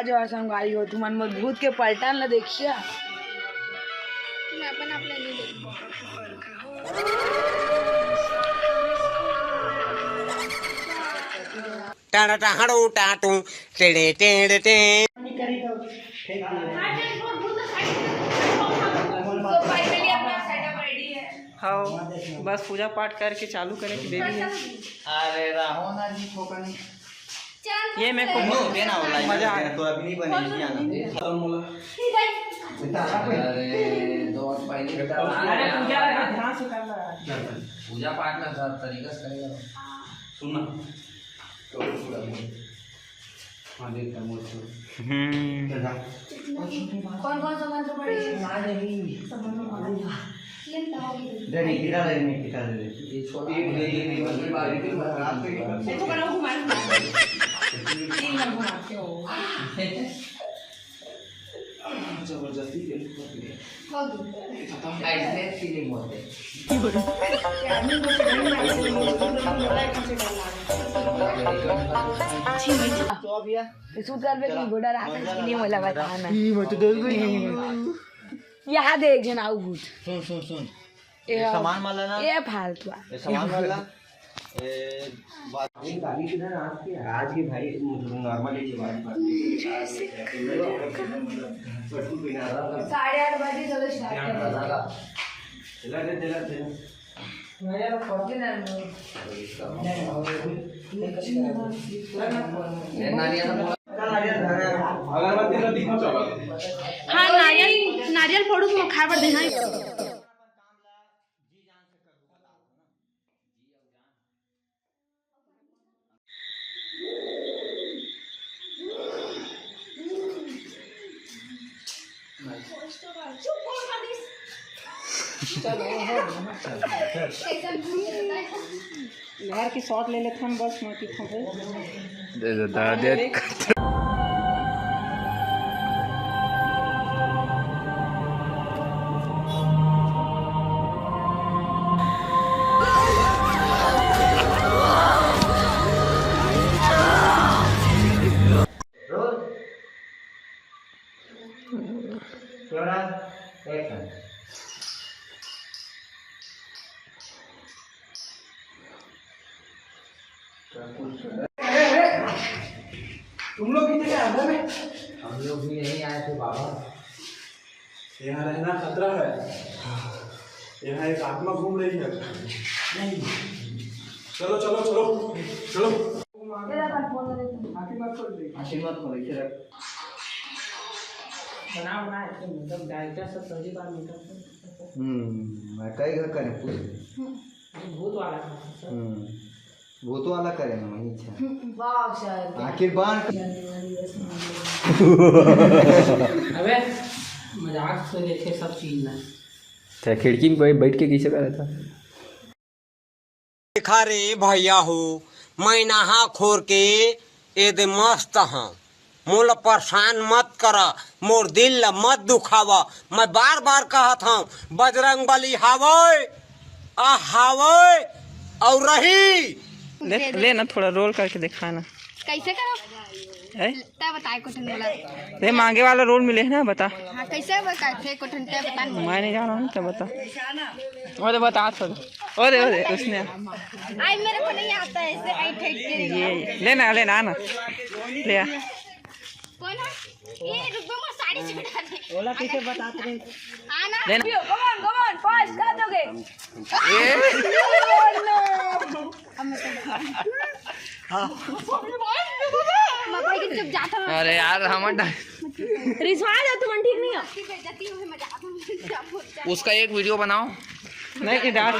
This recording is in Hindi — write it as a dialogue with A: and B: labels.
A: जो संगाई हो तुम भूत के पलटन ला देखिए
B: मैं अपन आप ले नहीं
C: टाटा टाड़ू टाटू टेड़े टेड़े टे।
D: हाँ बस पूजा पाठ करके चालू करें कि देवी है।
E: अरे राहो ना जी ठोकनी
D: ये मैं को
E: देना वाला
D: मजा
E: है तो अभी नहीं बनेगी ना। अरे दो पहले
D: अरे पूजा ध्यान से करना
E: पूजा पाठ का तरीका से करेगा सुनना तो पूरा हां देखता हूं
B: कौन कौन सा मंत्र पढ़े
E: डरी गिरा ले नहीं गिरा ले ये छोटी नहीं बल्कि बारी के रात के
A: देखो बनाओ घुमा तीन बार घुमाते हो
E: जबरदस्ती के ऐसे फीलिंग होते
A: तो अब यार सूट कर बे की गोड़ा रात के लिए वाला बताना
E: ई मत दे
A: यहाँ देख जन आउ भूत
E: सुन ये सामान वाला ना
A: ये फालतू
E: ये सामान वाला बात गाड़ी किधर आज की भाई नॉर्मली की बात
A: 8:30 बजे चलो स्टार्ट
E: चला दे
A: मेरा फोन ना
E: अगरबत्ती तो दिखा चला
B: हाँ नारियल फोड़ू तो खा पर देना
D: घर की शॉट ले लेते हैं बस मैं की
E: दे
F: तुम लोग कितने अंदर में?
E: हम लोग भी यहीं आए थे बाबा।
F: यहाँ रहना खतरा है। यहाँ एक आत्मा घूम रही है। नहीं। चलो चलो चलो चलो।
E: आशीर्वाद को लेके रख।
D: बना मतलब डायरेक्टर सब पहली बार मेकअप
E: मैं कई घर करे पूछ
D: भूत वाला
E: भूत वाला करे ना वही अच्छा
A: वाह सर
E: आखिर बार
D: अबे मजाक से देखे सब चीज ना
G: क्या खिड़की में बैठ के कैसे कर रहा था
C: देखा रे भैया हो मैं नहा खोर के ए दे मस्त हाँ मोला परेशान मत कर मोर दिल ला मत दुखावा मैं बार बार कहत हूँ बजरंग बली हावे आ हावे और रही
D: ले ना थोड़ा रोल करके दिखाना
B: कैसे करो
D: है
B: तब बताए कोठन वाला
D: रे मांगे वाला रोल मिले है ना बता
B: हाँ कैसे बताए कोठन तब बता
D: मैं नहीं जाना हूँ तो बता और बता थोड़ा और उसने
B: आई मेरे को नहीं आता है ऐसे आई ठेक के
D: ये लेना ना ले आ
B: कौन है ये रुक मैं साड़ी छुड़ा दे
D: ओला कैसे बताते रहे
B: आना
D: लेना
A: कम ऑन पास कर दोगे
B: मकई के चुप जाता हूं
G: अरे यार हम
A: रिश्वा जा तुम ठीक नहीं हो
B: बेइज्जती में मजाक में
G: उसका एक वीडियो बनाओ
D: नहीं डाल